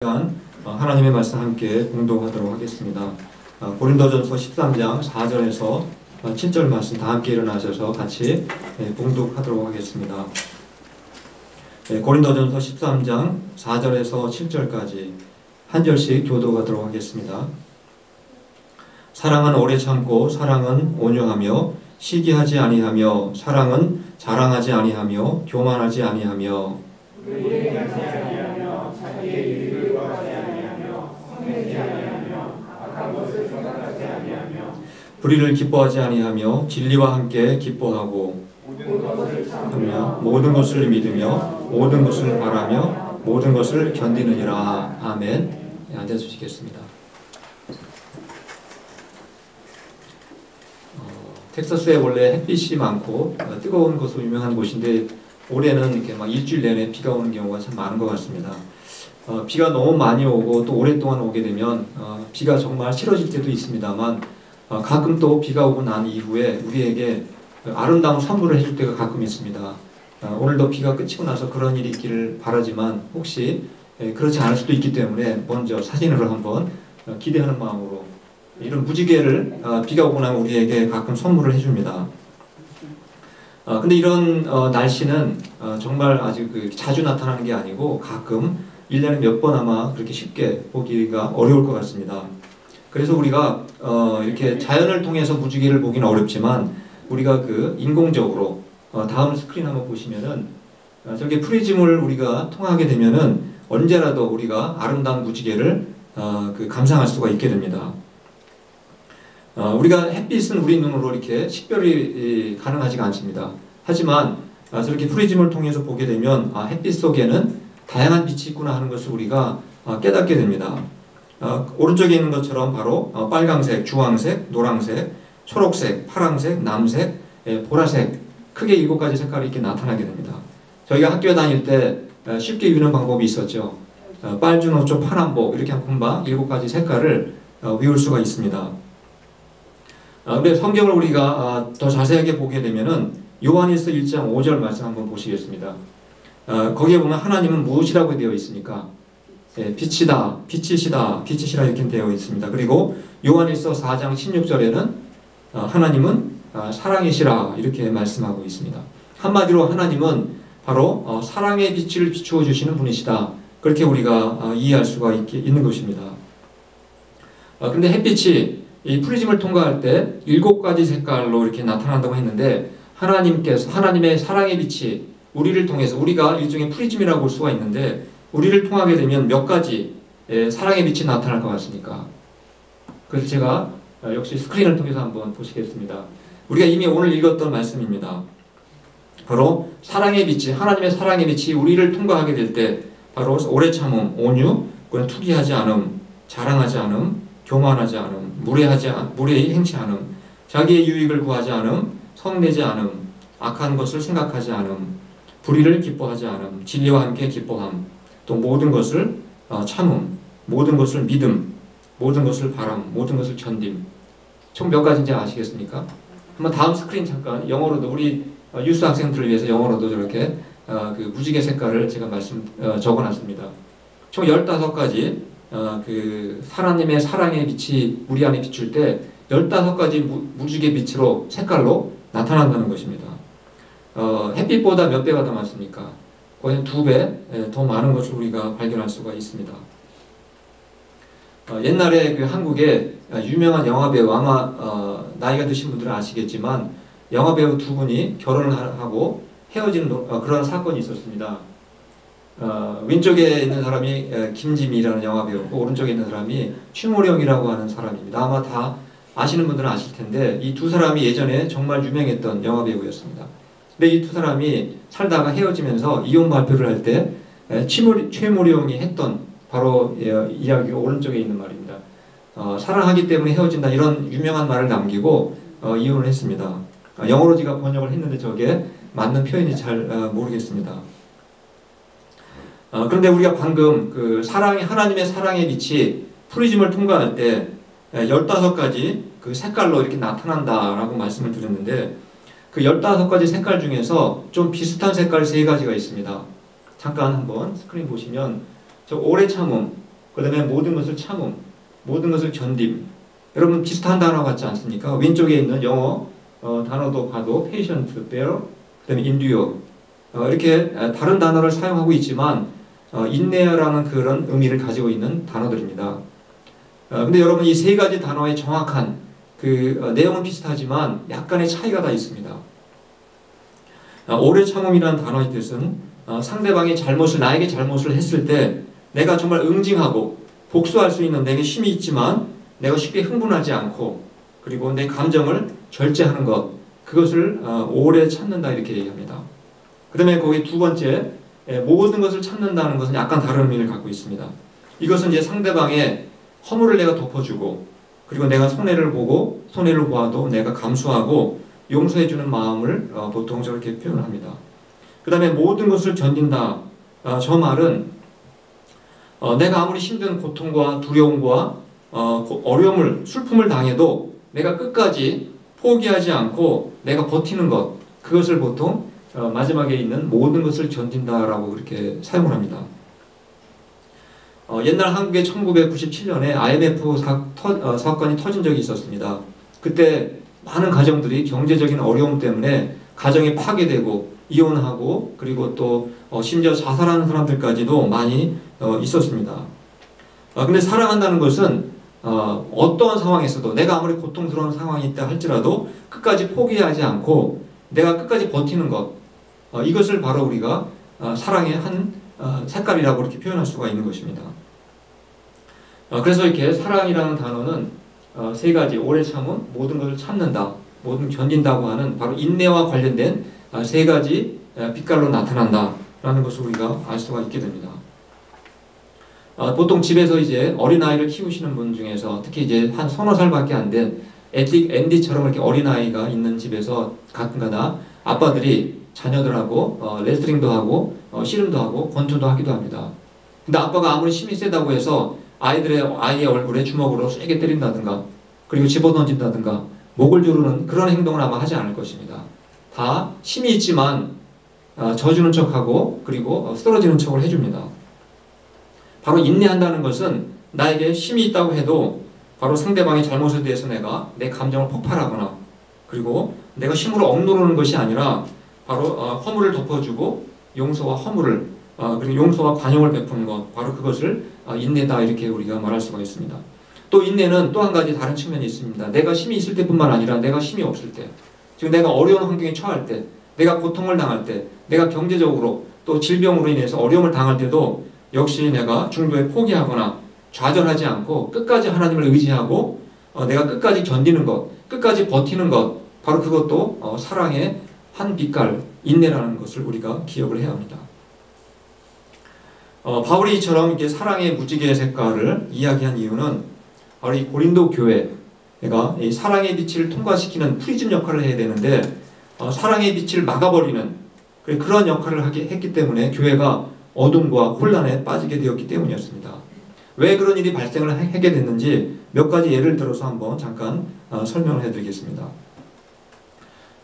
하나님의 말씀 함께 공독하도록 하겠습니다. 고린도전서 13장 4절에서 7절 말씀 다 함께 일어나셔서 같이 공독하도록 하겠습니다. 고린도전서 13장 4절에서 7절까지 한 절씩 교독하도록 하겠습니다. 사랑은 오래 참고 사랑은 온유하며 시기하지 아니하며 사랑은 자랑하지 아니하며 교만하지 아니하며 자기의 이익을 구하지 아니하며 성내지 아니하며 악한 것을 생각하지 아니하며 불의를 기뻐하지 아니하며 진리와 함께 기뻐하고 모든 것을 참으며 모든 것을 믿으며 모든 것을 바라며 모든 것을 견디느니라. 아멘. 앉아주시겠습니다. 텍사스에 원래 햇빛이 많고 뜨거운 곳으로 유명한 곳인데 올해는 이렇게 막 일주일 내내 비가 오는 경우가 참 많은 것 같습니다. 비가 너무 많이 오고 또 오랫동안 오게 되면 비가 정말 싫어질 때도 있습니다만 가끔 또 비가 오고 난 이후에 우리에게 아름다운 선물을 해줄 때가 가끔 있습니다. 오늘도 비가 끝이고 나서 그런 일이 있기를 바라지만 혹시 그렇지 않을 수도 있기 때문에 먼저 사진으로 한번 기대하는 마음으로 이런 무지개를 비가 오고 나면 우리에게 가끔 선물을 해줍니다. 근데 이런 날씨는 정말 아주 자주 나타나는 게 아니고 가끔 1년에 몇 번 아마 그렇게 쉽게 보기가 어려울 것 같습니다. 그래서 우리가 이렇게 자연을 통해서 무지개를 보기는 어렵지만 우리가 인공적으로 다음 스크린 한번 보시면은 저렇게 프리즘을 우리가 통하게 되면은 언제라도 우리가 아름다운 무지개를 감상할 수가 있게 됩니다. 우리가 햇빛은 우리 눈으로 이렇게 식별이 가능하지가 않습니다. 하지만 저렇게 프리즘을 통해서 보게 되면 햇빛 속에는 다양한 빛이 있구나 하는 것을 우리가 깨닫게 됩니다. 오른쪽에 있는 것처럼 바로 빨강색, 주황색, 노란색, 초록색, 파란색, 남색, 보라색 크게 7가지 색깔이 이렇게 나타나게 됩니다. 저희가 학교에 다닐 때 쉽게 외우는 방법이 있었죠. 빨주노초 파란복 이렇게 한 금방 7가지 색깔을 외울 수가 있습니다. 근데 성경을 우리가 더 자세하게 보게 되면은 요한일서 1장 5절 말씀 한번 보시겠습니다. 거기에 보면 하나님은 무엇이라고 되어 있습니까? 빛이다, 빛이시다, 빛이시라 이렇게 되어 있습니다. 그리고 요한일서 4장 16절에는 하나님은 사랑이시라 이렇게 말씀하고 있습니다. 한마디로 하나님은 바로 사랑의 빛을 비추어 주시는 분이시다. 그렇게 우리가 이해할 수가 있는 것입니다. 그런데 햇빛이 이 프리즘을 통과할 때 7가지 색깔로 이렇게 나타난다고 했는데 하나님의 사랑의 빛이 우리를 통해서 우리가 일종의 프리즘이라고 볼 수가 있는데 우리를 통하게 되면 몇 가지 사랑의 빛이 나타날 것 같습니까? 그래서 제가 역시 스크린을 통해서 한번 보시겠습니다. 우리가 이미 오늘 읽었던 말씀입니다. 바로 사랑의 빛이 하나님의 사랑의 빛이 우리를 통과하게 될 때 바로 오래 참음, 온유, 그건 투기하지 않음, 자랑하지 않음, 교만하지 않음, 무례히 행치 않음, 자기의 유익을 구하지 않음, 성내지 않음, 악한 것을 생각하지 않음, 불의를 기뻐하지 않음, 진리와 함께 기뻐함, 또 모든 것을 참음, 모든 것을 믿음, 모든 것을 바람, 모든 것을 견딤. 총 몇 가지인지 아시겠습니까? 한번 다음 스크린 잠깐 영어로도 우리 유스 학생들을 위해서 영어로도 저렇게 무지개 색깔을 제가 적어놨습니다. 총 15가지 하나님의 사랑의 빛이 우리 안에 비출 때 15가지 무지개 빛으로 색깔로 나타난다는 것입니다. 햇빛보다 몇 배가 더 많습니까? 거의 2배 더 많은 것을 우리가 발견할 수가 있습니다. 옛날에 한국에 유명한 영화배우 아마 나이가 드신 분들은 아시겠지만 영화배우 2분이 결혼을 하고 헤어지는 그런 사건이 있었습니다. 왼쪽에 있는 사람이 김지미라는 영화배우고 오른쪽에 있는 사람이 최무령이라고 하는 사람입니다. 아마 다 아시는 분들은 아실 텐데 이 두 사람이 예전에 정말 유명했던 영화배우였습니다. 근데 이 두 사람이 살다가 헤어지면서 이혼 발표를 할 때 최무령이 했던 바로 이야기가 오른쪽에 있는 말입니다. 사랑하기 때문에 헤어진다 이런 유명한 말을 남기고 이혼을 했습니다. 영어로 제가 번역을 했는데 저게 맞는 표현이 잘 모르겠습니다. 그런데 우리가 방금 하나님의 사랑의 빛이 프리즘을 통과할 때 15가지 색깔로 이렇게 나타난다라고 말씀을 드렸는데 그 15가지 색깔 중에서 좀 비슷한 색깔 3가지가 있습니다. 잠깐 한번 스크린 보시면 저 오래 참음, 그 다음에 모든 것을 참음, 모든 것을 견딤. 여러분 비슷한 단어 같지 않습니까? 왼쪽에 있는 영어 단어도 봐도 patient, bear, 그 다음에 endure 이렇게 다른 단어를 사용하고 있지만 인내라는 그런 의미를 가지고 있는 단어들입니다. 근데 여러분 이 세 가지 단어의 정확한 그 내용은 비슷하지만 약간의 차이가 다 있습니다. 오래 참음이라는 단어의 뜻은 상대방이 나에게 잘못을 했을 때 내가 정말 응징하고 복수할 수 있는 내게 힘이 있지만 내가 쉽게 흥분하지 않고 그리고 내 감정을 절제하는 것 그것을 오래 참는다 이렇게 얘기합니다. 그 다음에 거기 두 번째 모든 것을 참는다는 것은 약간 다른 의미를 갖고 있습니다. 이것은 이제 상대방의 허물을 내가 덮어주고 그리고 내가 손해를 보아도 내가 감수하고 용서해주는 마음을 보통 저렇게 표현을 합니다. 그 다음에 모든 것을 견딘다. 저 말은 내가 아무리 힘든 고통과 두려움과 어려움을 슬픔을 당해도 내가 끝까지 포기하지 않고 내가 버티는 것 그것을 보통 마지막에 있는 모든 것을 견딘다라고 그렇게 사용을 합니다. 옛날 한국에 1997년에 IMF 사건이 터진 적이 있었습니다. 그때 많은 가정들이 경제적인 어려움 때문에 가정이 파괴되고 이혼하고 그리고 또 심지어 자살하는 사람들까지도 많이 있었습니다. 근데 사랑한다는 것은 어떠한 상황에서도 내가 아무리 고통스러운 상황이 있다 할지라도 끝까지 포기하지 않고 내가 끝까지 버티는 것 이것을 바로 우리가 사랑의 한 색깔이라고 이렇게 표현할 수가 있는 것입니다. 그래서 이렇게 사랑이라는 단어는 세 가지 오래 참음, 모든 것을 참는다, 모든 견딘다고 하는 바로 인내와 관련된 세 가지 빛깔로 나타난다라는 것을 우리가 알 수가 있게 됩니다. 보통 집에서 이제 어린아이를 키우시는 분 중에서 특히 이제 한 서너 살밖에 안 된 앤디처럼 이렇게 어린아이가 있는 집에서 가끔가다 아빠들이 자녀들하고 레슬링도 하고 씨름도 하고 권투도 하기도 합니다. 근데 아빠가 아무리 힘이 세다고 해서 아이의 얼굴에 주먹으로 세게 때린다든가 그리고 집어던진다든가 목을 조르는 그런 행동을 아마 하지 않을 것입니다. 다 힘이 있지만 져주는 척하고 그리고 쓰러지는 척을 해줍니다. 바로 인내한다는 것은 나에게 힘이 있다고 해도 바로 상대방의 잘못에 대해서 내가 내 감정을 폭발하거나 그리고 내가 힘으로 억누르는 것이 아니라 바로 허물을 덮어주고 용서와 허물을 그리고 용서와 관용을 베푸는 것 바로 그것을 인내다 이렇게 우리가 말할 수가 있습니다. 또 인내는 또 한 가지 다른 측면이 있습니다. 내가 힘이 있을 때뿐만 아니라 내가 힘이 없을 때 지금 내가 어려운 환경에 처할 때 내가 고통을 당할 때 내가 경제적으로 또 질병으로 인해서 어려움을 당할 때도 역시 내가 중도에 포기하거나 좌절하지 않고 끝까지 하나님을 의지하고 내가 끝까지 견디는 것 끝까지 버티는 것 바로 그것도 사랑의 한 빛깔 인내라는 것을 우리가 기억을 해야 합니다. 바울이 이처럼 이렇게 사랑의 무지개의 색깔을 이야기한 이유는 바로 이 고린도 교회가 이 사랑의 빛을 통과시키는 프리즘 역할을 해야 되는데 사랑의 빛을 막아버리는 그런 역할을 했기 때문에 교회가 어둠과 혼란에 빠지게 되었기 때문이었습니다. 왜 그런 일이 발생을 하게 됐는지 몇 가지 예를 들어서 한번 잠깐 설명을 해드리겠습니다.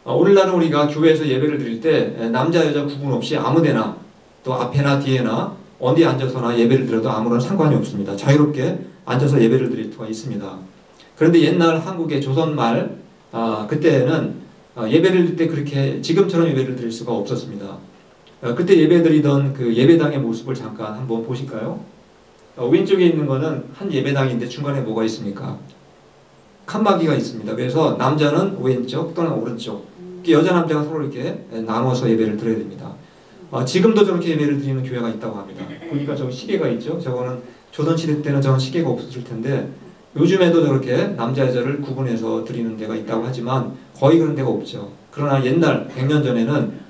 오늘날은 우리가 교회에서 예배를 드릴 때 남자 여자 구분 없이 아무데나 또 앞에나 뒤에나 어디 앉아서나 예배를 드려도 아무런 상관이 없습니다. 자유롭게 앉아서 예배를 드릴 수가 있습니다. 그런데 옛날 한국의 조선말 그때는 예배를 드릴 때 그렇게 지금처럼 예배를 드릴 수가 없었습니다. 그때 예배드리던 그 예배당의 모습을 잠깐 한번 보실까요? 왼쪽에 있는 거는 한 예배당인데 중간에 뭐가 있습니까? 칸막이가 있습니다. 그래서 남자는 왼쪽 또는 오른쪽 여자 남자가 서로 이렇게 나눠서 예배를 드려야 됩니다. 지금도 저렇게 예배를 드리는 교회가 있다고 합니다. 보니까 저 시계가 있죠. 저거는 조선시대 때는 저런 시계가 없었을 텐데 요즘에도 저렇게 남자 여자를 구분해서 드리는 데가 있다고 하지만 거의 그런 데가 없죠. 그러나 옛날 100년 전에는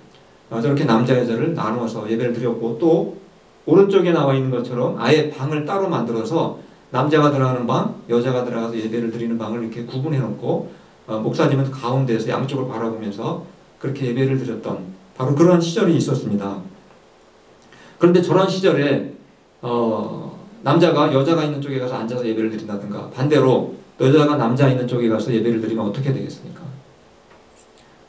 저렇게 남자 여자를 나누어서 예배를 드렸고 또 오른쪽에 나와 있는 것처럼 아예 방을 따로 만들어서 남자가 들어가는 방, 여자가 들어가서 예배를 드리는 방을 이렇게 구분해 놓고 목사님은 가운데에서 양쪽을 바라보면서 그렇게 예배를 드렸던 바로 그런 시절이 있었습니다. 그런데 저런 시절에 남자가 여자가 있는 쪽에 가서 앉아서 예배를 드린다든가 반대로 여자가 남자 있는 쪽에 가서 예배를 드리면 어떻게 되겠습니까?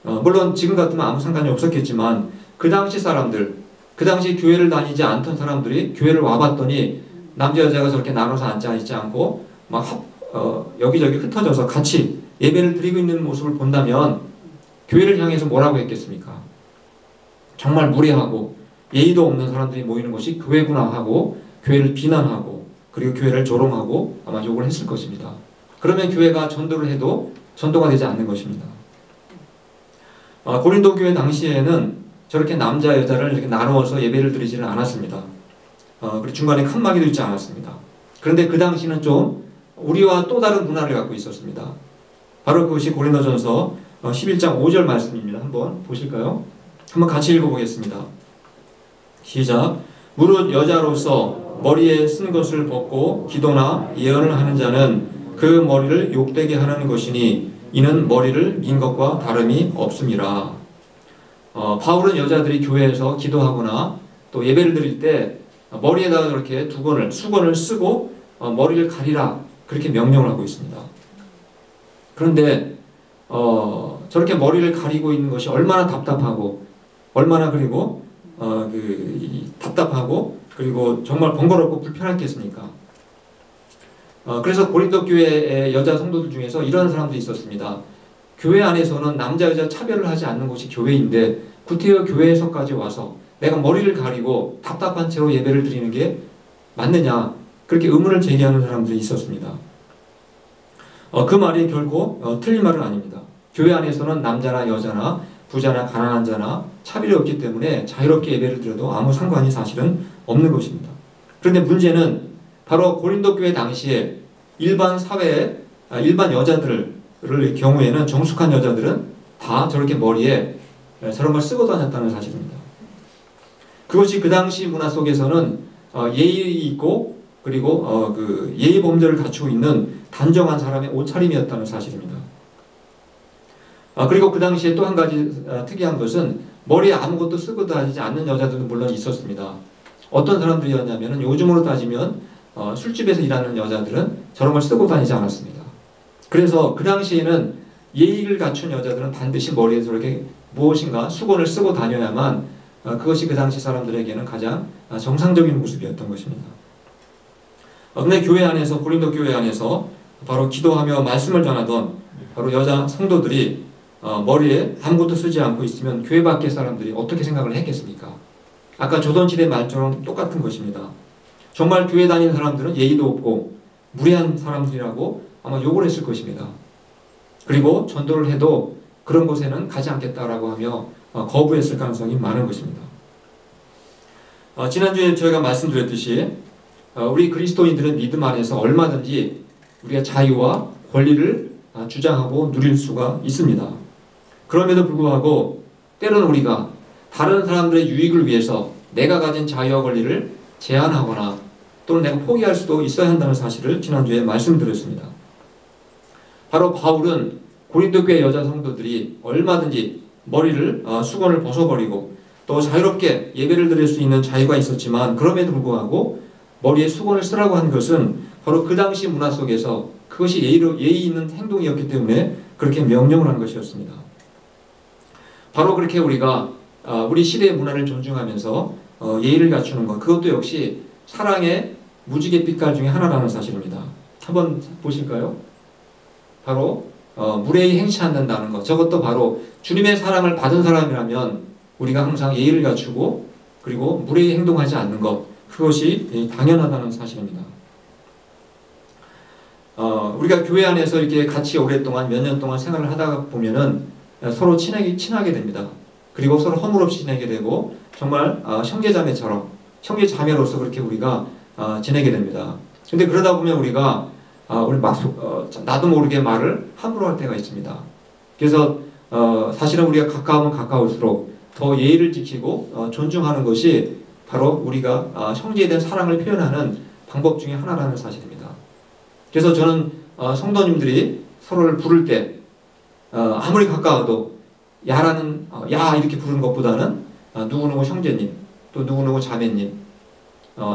물론 지금 같으면 아무 상관이 없었겠지만 그 당시 사람들, 그 당시 교회를 다니지 않던 사람들이 교회를 와봤더니 남자 여자가 저렇게 나눠서 앉아 있지 않고 막 여기저기 흩어져서 같이 예배를 드리고 있는 모습을 본다면 교회를 향해서 뭐라고 했겠습니까? 정말 무례하고 예의도 없는 사람들이 모이는 것이 교회구나 하고 교회를 비난하고 그리고 교회를 조롱하고 아마 욕을 했을 것입니다. 그러면 교회가 전도를 해도 전도가 되지 않는 것입니다. 고린도 교회 당시에는 저렇게 남자 여자를 이렇게 나누어서 예배를 드리지는 않았습니다. 그리고 중간에 칸막이도 있지 않았습니다. 그런데 그 당시는 좀 우리와 또 다른 문화를 갖고 있었습니다. 바로 그것이 고린도전서 11장 5절 말씀입니다. 한번 보실까요? 한번 같이 읽어보겠습니다. 시작. 무릇 여자로서 머리에 쓴 것을 벗고 기도나 예언을 하는 자는 그 머리를 욕되게 하는 것이니 이는 머리를 민 것과 다름이 없음이라. 바울은 여자들이 교회에서 기도하거나 또 예배를 드릴 때 머리에다가 그렇게 수건을 쓰고 머리를 가리라 그렇게 명령을 하고 있습니다. 그런데 저렇게 머리를 가리고 있는 것이 얼마나 답답하고 얼마나 그리고 답답하고 그리고 정말 번거롭고 불편했겠습니까? 그래서 고린도 교회의 여자 성도들 중에서 이런 사람도 있었습니다. 교회 안에서는 남자 여자 차별을 하지 않는 곳이 교회인데 구태여 교회에서까지 와서 내가 머리를 가리고 답답한 채로 예배를 드리는 게 맞느냐 그렇게 의문을 제기하는 사람들이 있었습니다. 그 말이 결코 틀린 말은 아닙니다. 교회 안에서는 남자나 여자나 부자나 가난한 자나 차별이 없기 때문에 자유롭게 예배를 드려도 아무 상관이 사실은 없는 것입니다. 그런데 문제는 바로 고린도 교회 당시에 일반 사회의 일반 여자들의 경우에는 정숙한 여자들은 다 저렇게 머리에 저런 걸 쓰고 다녔다는 사실입니다. 그것이 그 당시 문화 속에서는 예의 있고 그리고 예의 범절을 갖추고 있는 단정한 사람의 옷차림이었다는 사실입니다. 그리고 그 당시에 또 한 가지 특이한 것은 머리에 아무것도 쓰고 다니지 않는 여자들도 물론 있었습니다. 어떤 사람들이었냐면 요즘으로 따지면 술집에서 일하는 여자들은 저런 걸 쓰고 다니지 않았습니다. 그래서 그 당시에는 예의를 갖춘 여자들은 반드시 머리에 저렇게 무엇인가 수건을 쓰고 다녀야만 그것이 그 당시 사람들에게는 가장 정상적인 모습이었던 것입니다. 그런데 교회 안에서 고린도 교회 안에서 바로 기도하며 말씀을 전하던 바로 여자 성도들이 머리에 아무것도 쓰지 않고 있으면 교회 밖의 사람들이 어떻게 생각을 했겠습니까? 아까 조선시대 말처럼 똑같은 것입니다. 정말 교회 다니는 사람들은 예의도 없고 무례한 사람들이라고 아마 욕을 했을 것입니다. 그리고 전도를 해도 그런 곳에는 가지 않겠다라고 하며 거부했을 가능성이 많은 것입니다. 지난주에 저희가 말씀드렸듯이 우리 그리스도인들은 믿음 안에서 얼마든지 우리가 자유와 권리를 주장하고 누릴 수가 있습니다. 그럼에도 불구하고 때로는 우리가 다른 사람들의 유익을 위해서 내가 가진 자유와 권리를 제한하거나 또는 내가 포기할 수도 있어야 한다는 사실을 지난주에 말씀드렸습니다. 바로 바울은 고린도 교회 여자 성도들이 얼마든지 머리를 수건을 벗어버리고 또 자유롭게 예배를 드릴 수 있는 자유가 있었지만 그럼에도 불구하고 머리에 수건을 쓰라고 한 것은 바로 그 당시 문화 속에서 그것이 예의 있는 행동이었기 때문에 그렇게 명령을 한 것이었습니다. 바로 그렇게 우리가 우리 시대의 문화를 존중하면서 예의를 갖추는 것, 그것도 역시 사랑의 무지개 빛깔 중에 하나라는 사실입니다. 한번 보실까요? 바로 무례히 행치 않는다는 것, 저것도 바로 주님의 사랑을 받은 사람이라면 우리가 항상 예의를 갖추고 그리고 무례히 행동하지 않는 것, 그것이 당연하다는 사실입니다. 우리가 교회 안에서 이렇게 같이 오랫동안 몇 년 동안 생활을 하다 보면은 서로 친하게 됩니다. 그리고 서로 허물없이 지내게 되고 정말 형제자매처럼 형제자매로서 그렇게 우리가 지내게 됩니다. 근데 그러다 보면 우리가 나도 모르게 말을 함부로 할 때가 있습니다. 그래서 사실은 우리가 가까우면 가까울수록 더 예의를 지키고 존중하는 것이 바로 우리가 형제에 대한 사랑을 표현하는 방법 중에 하나라는 사실입니다. 그래서 저는 성도님들이 서로를 부를 때 아무리 가까워도 야 이렇게 부르는 것보다는 누구누구 형제님, 또 누구누구 자매님,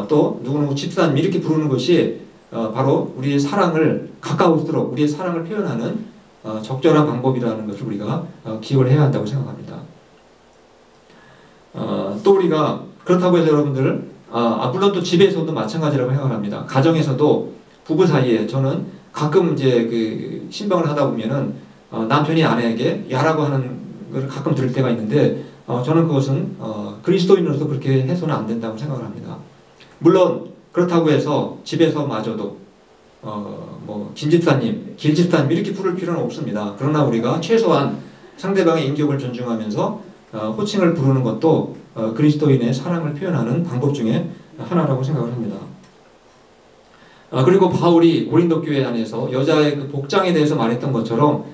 또 누구누구 집사님 이렇게 부르는 것이 바로 우리의 사랑을 가까울수록 우리의 사랑을 표현하는 적절한 방법이라는 것을 우리가 기억을 해야 한다고 생각합니다. 또 우리가 그렇다고 해서 여러분들 물론 또 집에서도 마찬가지라고 생각합니다. 가정에서도 부부 사이에 저는 가끔 이제 그 신방을 하다 보면은 남편이 아내에게 야라고 하는 걸 가끔 들을 때가 있는데 저는 그것은 그리스도인으로서 그렇게 해서는 안 된다고 생각을 합니다. 물론 그렇다고 해서 집에서마저도 뭐 김집사님, 길집사님 이렇게 부를 필요는 없습니다. 그러나 우리가 최소한 상대방의 인격을 존중하면서 호칭을 부르는 것도 그리스도인의 사랑을 표현하는 방법 중에 하나라고 생각을 합니다. 그리고 바울이 고린도 교회 안에서 여자의 그 복장에 대해서 말했던 것처럼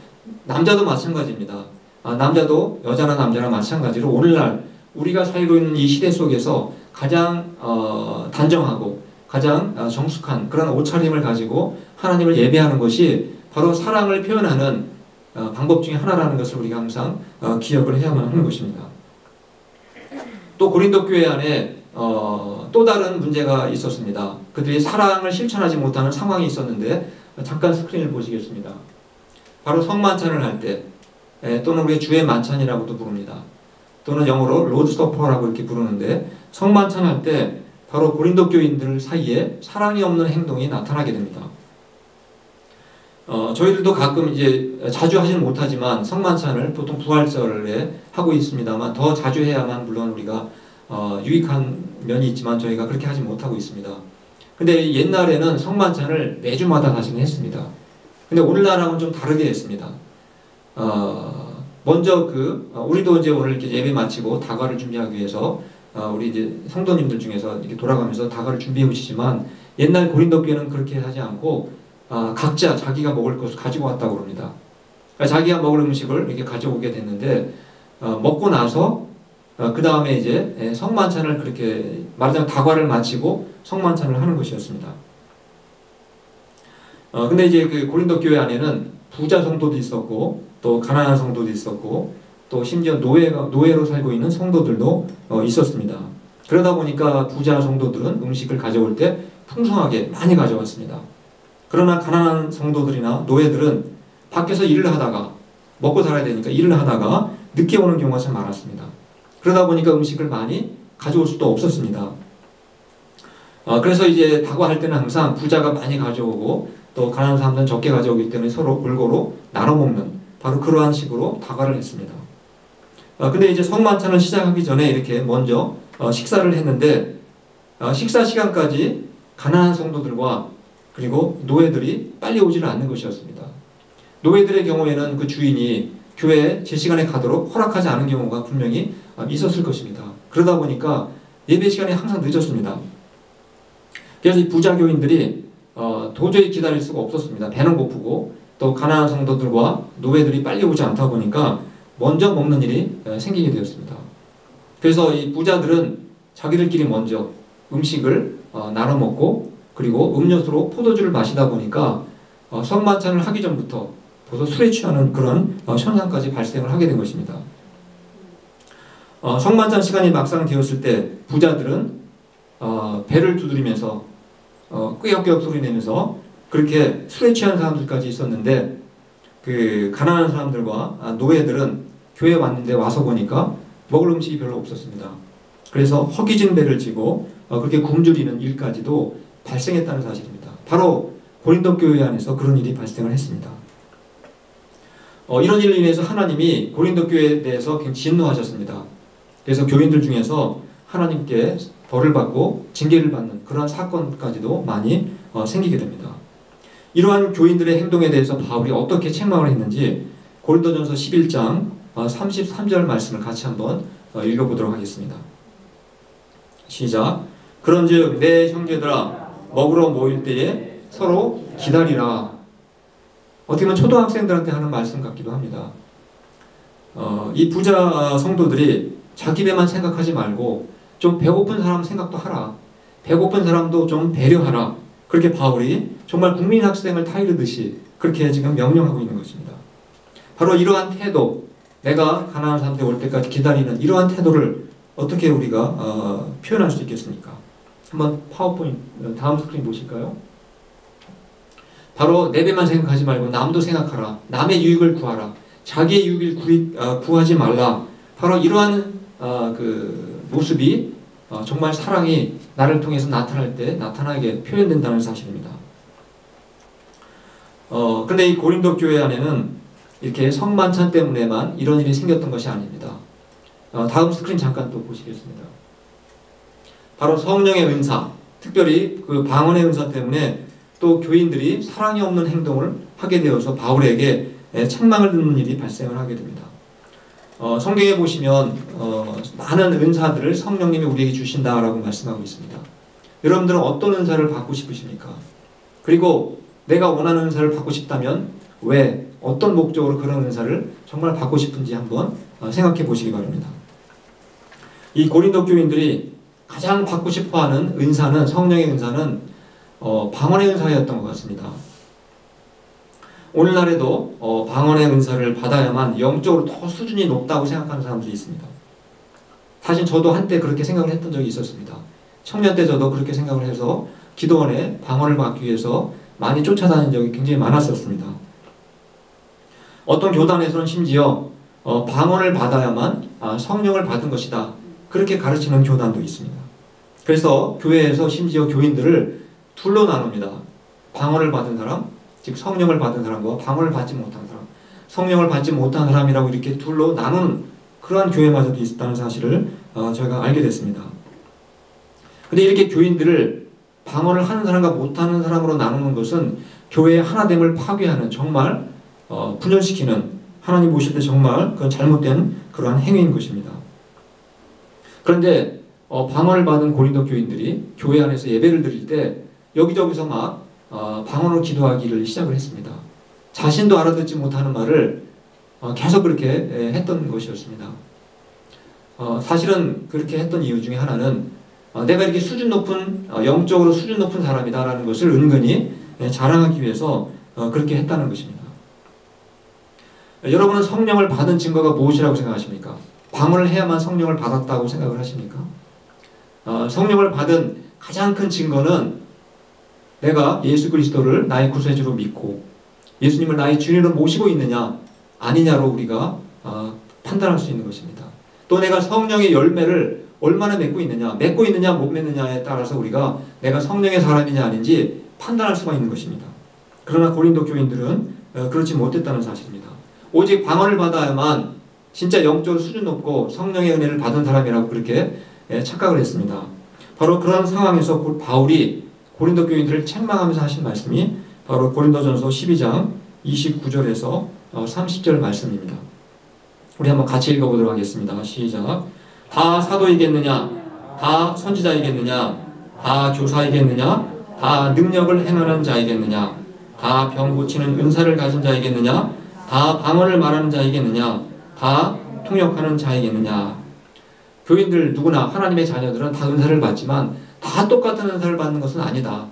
남자도 마찬가지입니다. 남자도 여자나 남자나 마찬가지로 오늘날 우리가 살고 있는 이 시대 속에서 가장 단정하고 가장 정숙한 그런 옷차림을 가지고 하나님을 예배하는 것이 바로 사랑을 표현하는 방법 중에 하나라는 것을 우리가 항상 기억을 해야만 하는 것입니다. 또 고린도 교회 안에 또 다른 문제가 있었습니다. 그들이 사랑을 실천하지 못하는 상황이 있었는데 잠깐 스크린을 보시겠습니다. 바로 성만찬을 할 때 또는 우리 주의 만찬이라고도 부릅니다. 또는 영어로 로드 서퍼라고 이렇게 부르는데 성만찬 할 때 바로 고린도 교인들 사이에 사랑이 없는 행동이 나타나게 됩니다. 저희들도 가끔 이제 자주 하지는 못하지만 성만찬을 보통 부활절에 하고 있습니다만 더 자주 해야만 물론 우리가 유익한 면이 있지만 저희가 그렇게 하지 못하고 있습니다. 근데 옛날에는 성만찬을 매주마다 사실은 했습니다. 근데 오늘날하고는 좀 다르게 했습니다. 먼저 우리도 이제 오늘 이렇게 예배 마치고 다과를 준비하기 위해서 우리 이제 성도님들 중에서 이렇게 돌아가면서 다과를 준비해 오시지만 옛날 고린도 교회는 그렇게 하지 않고 각자 자기가 먹을 것을 가지고 왔다고 합니다. 그러니까 자기가 먹을 음식을 이렇게 가져오게 됐는데 먹고 나서 그 다음에 이제 성만찬을 그렇게 말하자면 다과를 마치고 성만찬을 하는 것이었습니다. 근데 이제 그 고린도 교회 안에는 부자 성도도 있었고 또 가난한 성도도 있었고 또 심지어 노예로 살고 있는 성도들도 있었습니다. 그러다 보니까 부자 성도들은 음식을 가져올 때 풍성하게 많이 가져왔습니다. 그러나 가난한 성도들이나 노예들은 밖에서 일을 하다가 먹고 살아야 되니까 일을 하다가 늦게 오는 경우가 참 많았습니다. 그러다 보니까 음식을 많이 가져올 수도 없었습니다. 그래서 이제 다과할 때는 항상 부자가 많이 가져오고 또 가난한 사람들은 적게 가져오기 때문에 서로 골고루 나눠 먹는 바로 그러한 식으로 다과를 했습니다. 근데 이제 성만찬을 시작하기 전에 이렇게 먼저 식사를 했는데 식사 시간까지 가난한 성도들과 그리고 노예들이 빨리 오지를 않는 것이었습니다. 노예들의 경우에는 그 주인이 교회에 제 시간에 가도록 허락하지 않은 경우가 분명히 있었을 것입니다. 그러다 보니까 예배 시간이 항상 늦었습니다. 그래서 이 부자 교인들이 도저히 기다릴 수가 없었습니다. 배는 고프고 또 가난한 성도들과 노예들이 빨리 오지 않다 보니까 먼저 먹는 일이 생기게 되었습니다. 그래서 이 부자들은 자기들끼리 먼저 음식을 나눠 먹고 그리고 음료수로 포도주를 마시다 보니까 성만찬을 하기 전부터 벌써 술에 취하는 그런 현상까지 발생을 하게 된 것입니다. 성만찬 시간이 막상 되었을 때 부자들은 배를 두드리면서 끄역끄역 소리 내면서 그렇게 술에 취한 사람들까지 있었는데 그 가난한 사람들과 노예들은 교회에 왔는데 와서 보니까 먹을 음식이 별로 없었습니다. 그래서 허기진 배를 지고 그렇게 굶주리는 일까지도 발생했다는 사실입니다. 바로 고린도 교회 안에서 그런 일이 발생을 했습니다. 이런 일로 인해서 하나님이 고린도 교회에 대해서 굉장히 진노하셨습니다. 그래서 교인들 중에서 하나님께 벌을 받고 징계를 받는 그러한 사건까지도 많이 생기게 됩니다. 이러한 교인들의 행동에 대해서 바울이 어떻게 책망을 했는지 고린도전서 11장 33절 말씀을 같이 한번 읽어보도록 하겠습니다. 시작. 그런즉 내 형제들아 먹으러 모일 때에 서로 기다리라. 어떻게 보면 초등학생들한테 하는 말씀 같기도 합니다. 이 부자 성도들이 자기 배만 생각하지 말고 좀 배고픈 사람 생각도 하라. 배고픈 사람도 좀 배려하라. 그렇게 바울이 정말 국민학생을 타이르듯이 그렇게 지금 명령하고 있는 것입니다. 바로 이러한 태도, 내가 가난한 사람들 올 때까지 기다리는 이러한 태도를 어떻게 우리가 표현할 수 있겠습니까? 한번 파워포인트 다음 스크린 보실까요? 바로 내 배만 생각하지 말고 남도 생각하라. 남의 유익을 구하라. 자기의 유익을 구하지 말라. 바로 이러한 그 모습이 정말 사랑이 나를 통해서 나타날 때 나타나게 표현된다는 사실입니다. 근데 이 고린도 교회 안에는 이렇게 성만찬 때문에만 이런 일이 생겼던 것이 아닙니다. 다음 스크린 잠깐 또 보시겠습니다. 바로 성령의 은사, 특별히 그 방언의 은사 때문에 또 교인들이 사랑이 없는 행동을 하게 되어서 바울에게 책망을 듣는 일이 발생을 하게 됩니다. 성경에 보시면 많은 은사들을 성령님이 우리에게 주신다라고 말씀하고 있습니다. 여러분들은 어떤 은사를 받고 싶으십니까? 그리고 내가 원하는 은사를 받고 싶다면 왜, 어떤 목적으로 그런 은사를 정말 받고 싶은지 한번 생각해 보시기 바랍니다. 이 고린도 교인들이 가장 받고 싶어하는 은사는, 성령의 은사는 방언의 은사였던 것 같습니다. 오늘날에도 방언의 은사를 받아야만 영적으로 더 수준이 높다고 생각하는 사람들이 있습니다. 사실 저도 한때 그렇게 생각을 했던 적이 있었습니다. 청년 때 저도 그렇게 생각을 해서 기도원에 방언을 받기 위해서 많이 쫓아다닌 적이 굉장히 많았었습니다. 어떤 교단에서는 심지어 방언을 받아야만 성령을 받은 것이다, 그렇게 가르치는 교단도 있습니다. 그래서 교회에서 심지어 교인들을 둘로 나눕니다. 방언을 받은 사람, 즉 성령을 받은 사람과 방언을 받지 못한 사람, 성령을 받지 못한 사람이라고 이렇게 둘로 나누는 그러한 교회마저도 있다는 사실을 저희가 알게 됐습니다. 근데 이렇게 교인들을 방언을 하는 사람과 못하는 사람으로 나누는 것은 교회의 하나됨을 파괴하는, 정말 분열시키는, 하나님 보실 때 정말 그건 잘못된 그러한 행위인 것입니다. 그런데 방언을 받은 고린도 교인들이 교회 안에서 예배를 드릴 때 여기저기서 막 방언으로 기도하기를 시작을 했습니다. 자신도 알아듣지 못하는 말을 계속 그렇게 했던 것이었습니다. 사실은 그렇게 했던 이유 중에 하나는 내가 이렇게 수준 높은, 영적으로 수준 높은 사람이다라는 것을 은근히 자랑하기 위해서 그렇게 했다는 것입니다. 여러분은 성령을 받은 증거가 무엇이라고 생각하십니까? 방언을 해야만 성령을 받았다고 생각을 하십니까? 성령을 받은 가장 큰 증거는 내가 예수 그리스도를 나의 구세주로 믿고 예수님을 나의 주님으로 모시고 있느냐 아니냐로 우리가 판단할 수 있는 것입니다. 또 내가 성령의 열매를 얼마나 맺고 있느냐, 못 맺느냐에 따라서 우리가 내가 성령의 사람이냐 아닌지 판단할 수가 있는 것입니다. 그러나 고린도 교인들은 그렇지 못했다는 사실입니다. 오직 방언을 받아야만 진짜 영적으로 수준 높고 성령의 은혜를 받은 사람이라고 그렇게 착각을 했습니다. 바로 그런 상황에서 바울이 고린도 교인들을 책망하면서 하신 말씀이 바로 고린도전서 12장 29절에서 30절 말씀입니다. 우리 한번 같이 읽어보도록 하겠습니다. 시작. 다 사도이겠느냐? 다 선지자이겠느냐? 다 교사이겠느냐? 다 능력을 행하는 자이겠느냐? 다 병 고치는 은사를 가진 자이겠느냐? 다 방언을 말하는 자이겠느냐? 다 통역하는 자이겠느냐? 교인들 누구나, 하나님의 자녀들은 다 은사를 받지만 다 똑같은 은사를 받는 것은 아니다.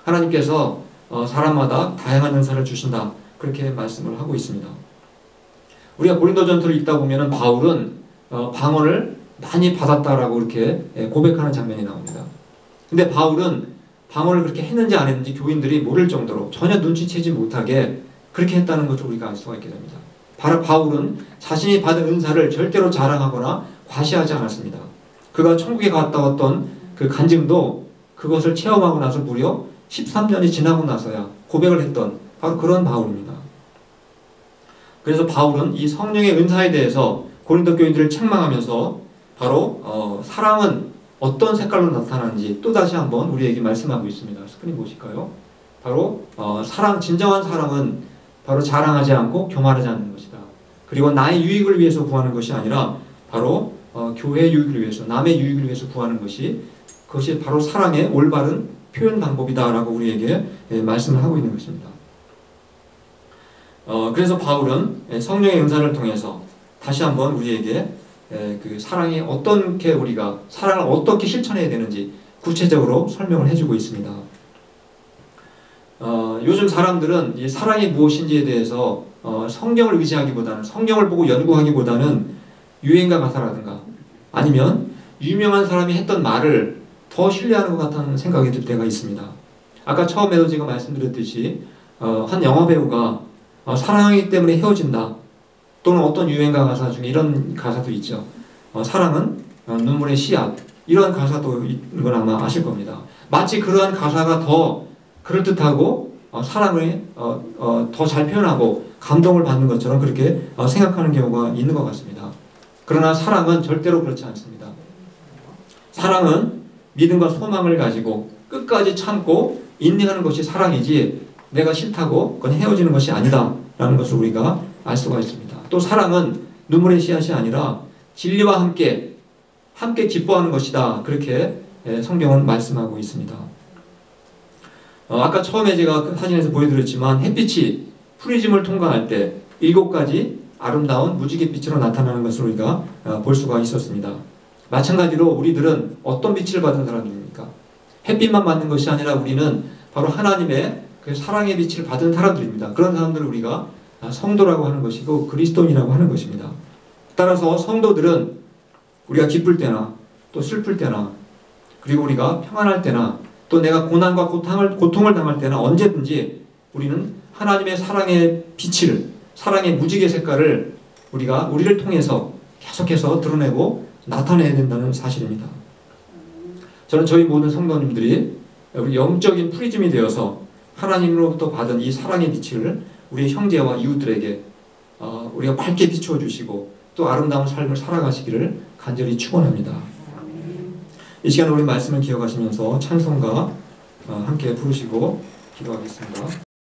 하나님께서 사람마다 다양한 은사를 주신다, 그렇게 말씀을 하고 있습니다. 우리가 고린도전서를 읽다 보면 바울은 방언을 많이 받았다라고 이렇게 고백하는 장면이 나옵니다. 근데 바울은 방언을 그렇게 했는지 안 했는지 교인들이 모를 정도로 전혀 눈치채지 못하게 그렇게 했다는 것을 우리가 알 수가 있게 됩니다. 바로 바울은 자신이 받은 은사를 절대로 자랑하거나 과시하지 않았습니다. 그가 천국에 갔다 왔던 그 간증도 그것을 체험하고 나서 무려 13년이 지나고 나서야 고백을 했던 바로 그런 바울입니다. 그래서 바울은 이 성령의 은사에 대해서 고린도 교인들을 책망하면서 바로 사랑은 어떤 색깔로 나타나는지 또다시 한번 우리에게 말씀하고 있습니다. 스크린 보실까요? 바로 진정한 사랑은 바로 자랑하지 않고 교만하지 않는 것이다. 그리고 나의 유익을 위해서 구하는 것이 아니라 바로 교회의 유익을 위해서, 남의 유익을 위해서 구하는 것이, 그것이 바로 사랑의 올바른 표현 방법이다라고 우리에게 말씀을 하고 있는 것입니다. 그래서 바울은 성령의 은사를 통해서 다시 한번 우리에게 그 사랑이 어떻게, 우리가 사랑을 어떻게 실천해야 되는지 구체적으로 설명을 해주고 있습니다. 요즘 사람들은 이 사랑이 무엇인지에 대해서 성경을 의지하기보다는, 성경을 보고 연구하기보다는 유행가 가사라든가 아니면 유명한 사람이 했던 말을 더 신뢰하는 것 같다는 생각이 들 때가 있습니다. 아까 처음에도 제가 말씀드렸듯이 한 영화배우가 사랑하기 때문에 헤어진다, 또는 어떤 유행가 가사 중에 이런 가사도 있죠. 사랑은 눈물의 씨앗, 이러한 가사도 있는 건 아마 아실 겁니다. 마치 그러한 가사가 더 그럴듯하고 사랑을 더 잘 표현하고 감동을 받는 것처럼 그렇게 생각하는 경우가 있는 것 같습니다. 그러나 사랑은 절대로 그렇지 않습니다. 사랑은 믿음과 소망을 가지고 끝까지 참고 인내하는 것이 사랑이지 내가 싫다고 그건 헤어지는 것이 아니다 라는 것을 우리가 알 수가 있습니다. 또 사랑은 눈물의 씨앗이 아니라 진리와 함께 기뻐하는 것이다. 그렇게 성경은 말씀하고 있습니다. 아까 처음에 제가 사진에서 보여드렸지만 햇빛이 프리즘을 통과할 때 7가지 아름다운 무지갯빛으로 나타나는 것을 우리가 볼 수가 있었습니다. 마찬가지로 우리들은 어떤 빛을 받은 사람들입니까? 햇빛만 받는 것이 아니라 우리는 바로 하나님의 그 사랑의 빛을 받은 사람들입니다. 그런 사람들을 우리가 성도라고 하는 것이고 그리스도인이라고 하는 것입니다. 따라서 성도들은 우리가 기쁠 때나 또 슬플 때나 그리고 우리가 평안할 때나 또 내가 고난과 고통을 당할 때나 언제든지 우리는 하나님의 사랑의 빛을 사랑의 무지개 색깔을 우리를 통해서 계속해서 드러내고 나타내야 된다는 사실입니다. 저는 저희 모든 성도님들이 우리 영적인 프리즘이 되어서 하나님으로부터 받은 이 사랑의 빛을 우리 형제와 이웃들에게 우리가 밝게 비추어 주시고 또 아름다운 삶을 살아가시기를 간절히 축원합니다. 이 시간 우리 말씀을 기억하시면서 찬송가 함께 부르시고 기도하겠습니다.